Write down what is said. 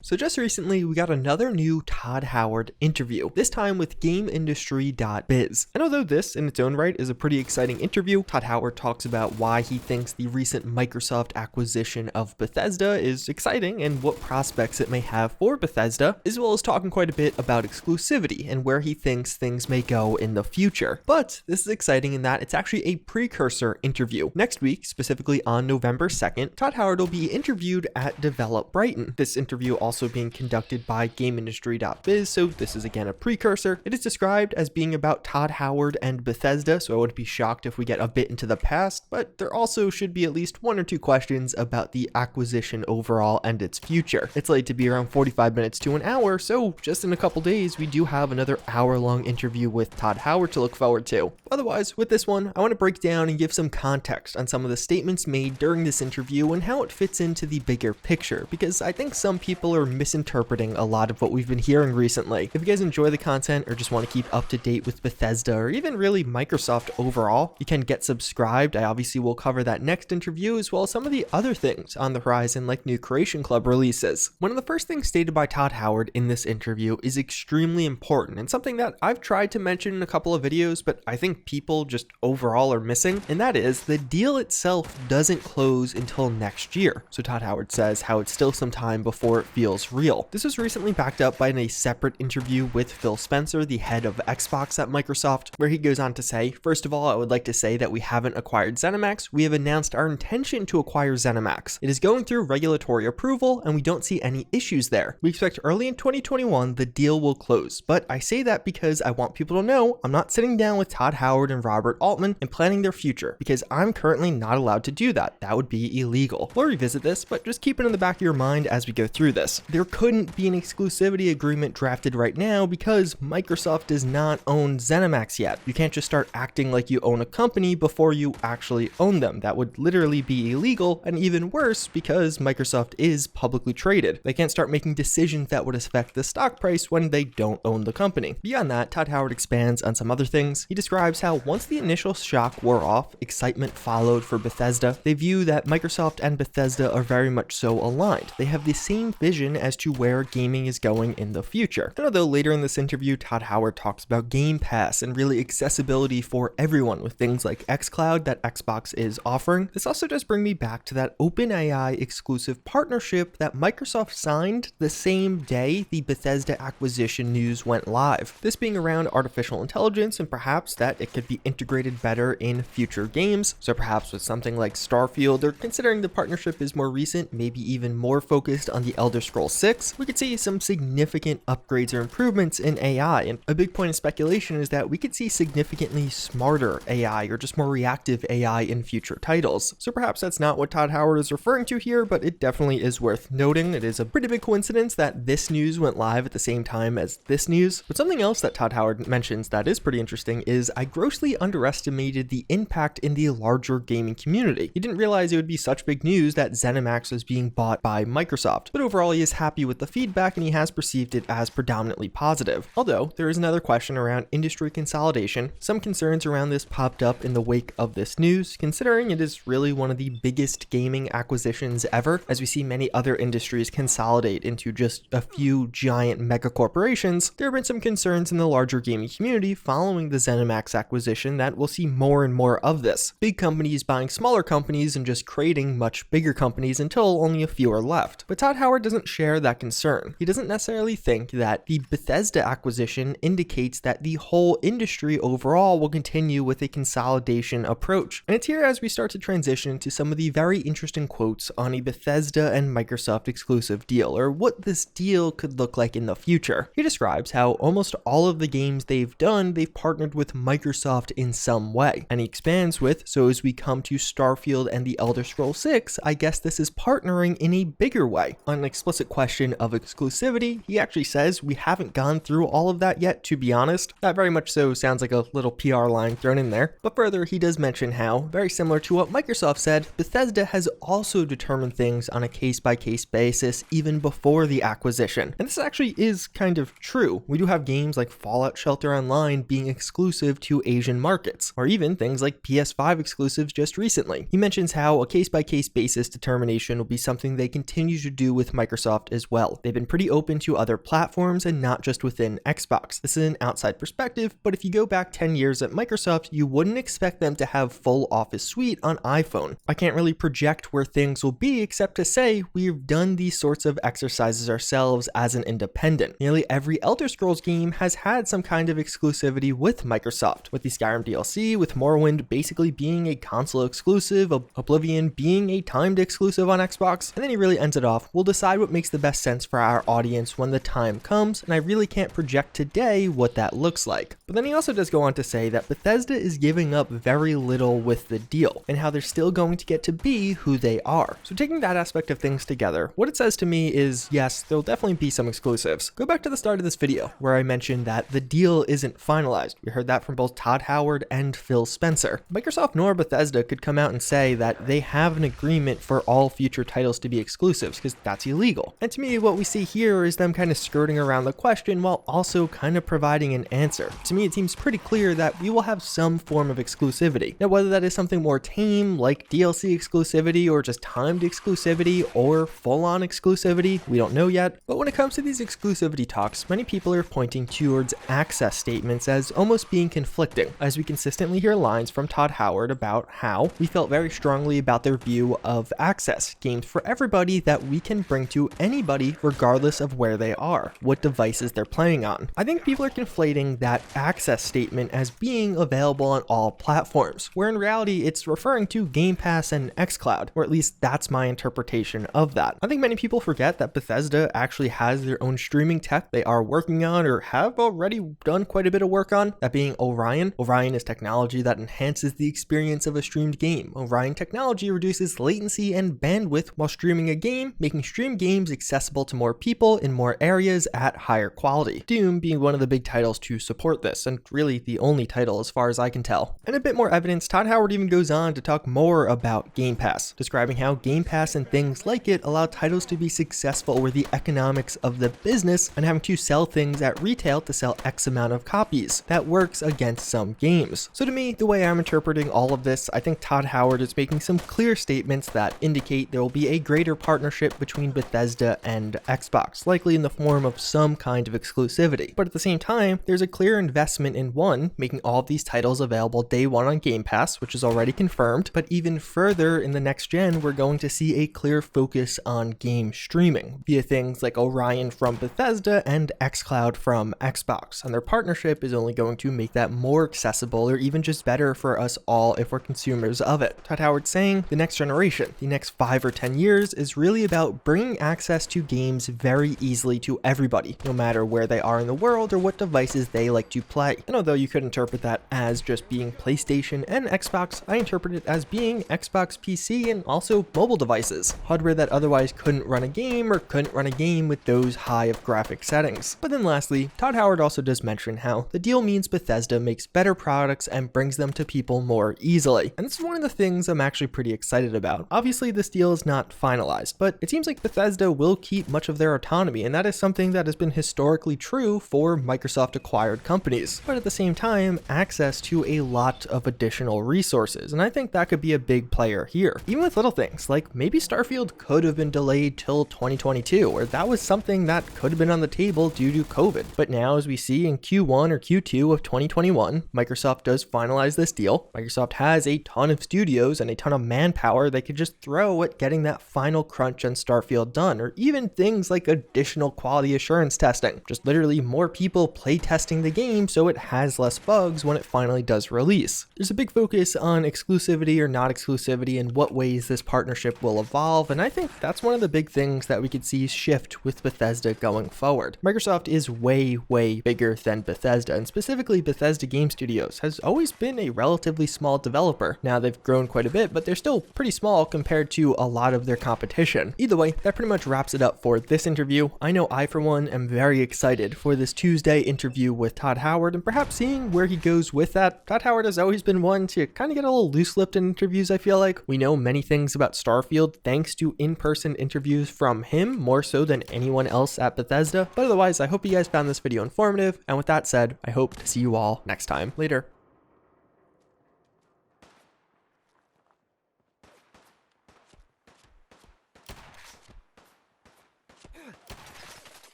So just recently, we got another new Todd Howard interview, this time with GameIndustry.biz. And although this, in its own right, is a pretty exciting interview, Todd Howard talks about why he thinks the recent Microsoft acquisition of Bethesda is exciting and what prospects it may have for Bethesda, as well as talking quite a bit about exclusivity and where he thinks things may go in the future. But this is exciting in that it's actually a precursor interview. Next week, specifically on November 2nd, Todd Howard will be interviewed at Develop Brighton. This interview also being conducted by GameIndustry.biz, so this is again a precursor. It is described as being about Todd Howard and Bethesda, so I wouldn't be shocked if we get a bit into the past, but there also should be at least one or two questions about the acquisition overall and its future. It's slated to be around 45 minutes to an hour, so just in a couple days we do have another hour-long interview with Todd Howard to look forward to. Otherwise, with this one, I want to break down and give some context on some of the statements made during this interview and how it fits into the bigger picture, because I think some people are misinterpreting a lot of what we've been hearing recently. If you guys enjoy the content or just want to keep up to date with Bethesda or even really Microsoft overall, you can get subscribed. I obviously will cover that next interview as well as some of the other things on the horizon like new Creation Club releases. One of the first things stated by Todd Howard in this interview is extremely important and something that I've tried to mention in a couple of videos, but I think people just overall are missing, and that is the deal itself doesn't close until next year. So Todd Howard says how it's still some time before it feels real. This was recently backed up by a separate interview with Phil Spencer, the head of Xbox at Microsoft, where he goes on to say, first of all, I would like to say that we haven't acquired ZeniMax. We have announced our intention to acquire ZeniMax. It is going through regulatory approval and we don't see any issues there. We expect early in 2021 the deal will close, but I say that because I want people to know I'm not sitting down with Todd Howard and Robert Altman and planning their future, because I'm currently not allowed to do that. That would be illegal. We'll revisit this, but just keep it in the back of your mind as we go through this. There couldn't be an exclusivity agreement drafted right now because Microsoft does not own ZeniMax yet. You can't just start acting like you own a company before you actually own them. That would literally be illegal, and even worse because Microsoft is publicly traded. They can't start making decisions that would affect the stock price when they don't own the company. Beyond that, Todd Howard expands on some other things. He describes how once the initial shock wore off, excitement followed for Bethesda. They view that Microsoft and Bethesda are very much so aligned. They have the same vision as to where gaming is going in the future. And although later in this interview, Todd Howard talks about Game Pass and really accessibility for everyone with things like xCloud that Xbox is offering, this also does bring me back to that OpenAI exclusive partnership that Microsoft signed the same day the Bethesda acquisition news went live. This being around artificial intelligence and perhaps that it could be integrated better in future games. So perhaps with something like Starfield, or considering the partnership is more recent, maybe even more focused on the Elder Scrolls 6, we could see some significant upgrades or improvements in AI. And a big point of speculation is that we could see significantly smarter AI or just more reactive AI in future titles. So perhaps that's not what Todd Howard is referring to here, but it definitely is worth noting. It is a pretty big coincidence that this news went live at the same time as this news. But something else that Todd Howard mentions that is pretty interesting is I grossly underestimated the impact in the larger gaming community. He didn't realize it would be such big news that ZeniMax was being bought by Microsoft, but overall he is happy with the feedback and he has perceived it as predominantly positive. Although there is another question around industry consolidation. Some concerns around this popped up in the wake of this news, considering it is really one of the biggest gaming acquisitions ever, as we see many other industries consolidate into just a few giant mega corporations. There have been some concerns in the larger gaming community following the ZeniMax acquisition that we'll see more and more of this. Big companies buying smaller companies and just creating much bigger companies until only a few are left. But Todd Howard doesn't share that concern. He doesn't necessarily think that the Bethesda acquisition indicates that the whole industry overall will continue with a consolidation approach. And it's here as we start to transition to some of the very interesting quotes on a Bethesda and Microsoft exclusive deal, or what this deal could look like in the future. He describes how almost all of the games they've done, they've partnered with Microsoft in some way. And he expands with, so as we come to Starfield and the Elder Scrolls 6, I guess this is partnering in a bigger way. On an explicit question of exclusivity, he actually says we haven't gone through all of that yet, to be honest. That very much so sounds like a little PR line thrown in there. But further, he does mention how, very similar to what Microsoft said, Bethesda has also determined things on a case-by-case basis even before the acquisition. And this actually is kind of true. We do have games like Fallout Shelter Online being exclusive to Asian markets, or even things like PS5 exclusives just recently. He mentions how a case-by-case basis determination will be something they continue to do with Microsoft Microsoft as well. They've been pretty open to other platforms and not just within Xbox. This is an outside perspective, but if you go back 10 years at Microsoft, you wouldn't expect them to have full Office suite on iPhone. I can't really project where things will be except to say we've done these sorts of exercises ourselves as an independent. Nearly every Elder Scrolls game has had some kind of exclusivity with Microsoft, with the Skyrim DLC, with Morrowind basically being a console exclusive, Oblivion being a timed exclusive on Xbox, and then he really ends it off. We'll decide what makes the best sense for our audience when the time comes, and I really can't project today what that looks like. But then he also does go on to say that Bethesda is giving up very little with the deal, and how they're still going to get to be who they are. So taking that aspect of things together, what it says to me is, yes, there'll definitely be some exclusives. Go back to the start of this video, where I mentioned that the deal isn't finalized. We heard that from both Todd Howard and Phil Spencer. Microsoft nor Bethesda could come out and say that they have an agreement for all future titles to be exclusives, because that's illegal. And to me, what we see here is them kind of skirting around the question while also kind of providing an answer. To me, it seems pretty clear that we will have some form of exclusivity. Now, whether that is something more tame, like DLC exclusivity, or just timed exclusivity, or full-on exclusivity, we don't know yet. But when it comes to these exclusivity talks, many people are pointing towards access statements as almost being conflicting, as we consistently hear lines from Todd Howard about how we felt very strongly about their view of access, games for everybody that we can bring to anybody regardless of where they are, what devices they're playing on. I think people are conflating that access statement as being available on all platforms, where in reality it's referring to Game Pass and xCloud, or at least that's my interpretation of that. I think many people forget that Bethesda actually has their own streaming tech they are working on or have already done quite a bit of work on, that being ORION. ORION is technology that enhances the experience of a streamed game. ORION technology reduces latency and bandwidth while streaming a game, making streamed games accessible to more people in more areas at higher quality. Doom being one of the big titles to support this, and really the only title as far as I can tell. And a bit more evidence, Todd Howard even goes on to talk more about Game Pass, describing how Game Pass and things like it allow titles to be successful where the economics of the business and having to sell things at retail to sell X amount of copies. That works against some games. So to me, the way I'm interpreting all of this, I think Todd Howard is making some clear statements that indicate there will be a greater partnership between Bethesda and Xbox, likely in the form of some kind of exclusivity. But at the same time, there's a clear investment in one, making all of these titles available day one on Game Pass, which is already confirmed, but even further in the next gen, we're going to see a clear focus on game streaming via things like ORION from Bethesda and xCloud from Xbox, and their partnership is only going to make that more accessible or even just better for us all if we're consumers of it. Todd Howard saying the next generation, the next 5 or 10 years is really about bringing access to games very easily to everybody, no matter where they are in the world or what devices they like to play. And although you could interpret that as just being PlayStation and Xbox, I interpret it as being Xbox PC and also mobile devices, hardware that otherwise couldn't run a game or couldn't run a game with those high of graphic settings. But then lastly, Todd Howard also does mention how the deal means Bethesda makes better products and brings them to people more easily. And this is one of the things I'm actually pretty excited about. Obviously, this deal is not finalized, but it seems like Bethesda will keep much of their autonomy, and that is something that has been historically true for Microsoft acquired companies. But at the same time, access to a lot of additional resources, and I think that could be a big player here. Even with little things, like maybe Starfield could have been delayed till 2022, or that was something that could have been on the table due to COVID. But now, as we see in Q1 or Q2 of 2021, Microsoft does finalize this deal. Microsoft has a ton of studios and a ton of manpower they could just throw at getting that final crunch on Starfield done, or even things like additional quality assurance testing. Just literally more people play testing the game so it has less bugs when it finally does release. There's a big focus on exclusivity or not exclusivity and what ways this partnership will evolve, and I think that's one of the big things that we could see shift with Bethesda going forward. Microsoft is way bigger than Bethesda, and specifically Bethesda Game Studios has always been a relatively small developer. Now they've grown quite a bit, but they're still pretty small compared to a lot of their competition. Either way, that pretty much wraps it up for this interview. I know I, for one, am very excited for this Tuesday interview with Todd Howard and perhaps seeing where he goes with that. Todd Howard has always been one to kind of get a little loose-lipped in interviews, I feel like. We know many things about Starfield thanks to in-person interviews from him, more so than anyone else at Bethesda. But otherwise, I hope you guys found this video informative, and with that said, I hope to see you all next time. Later.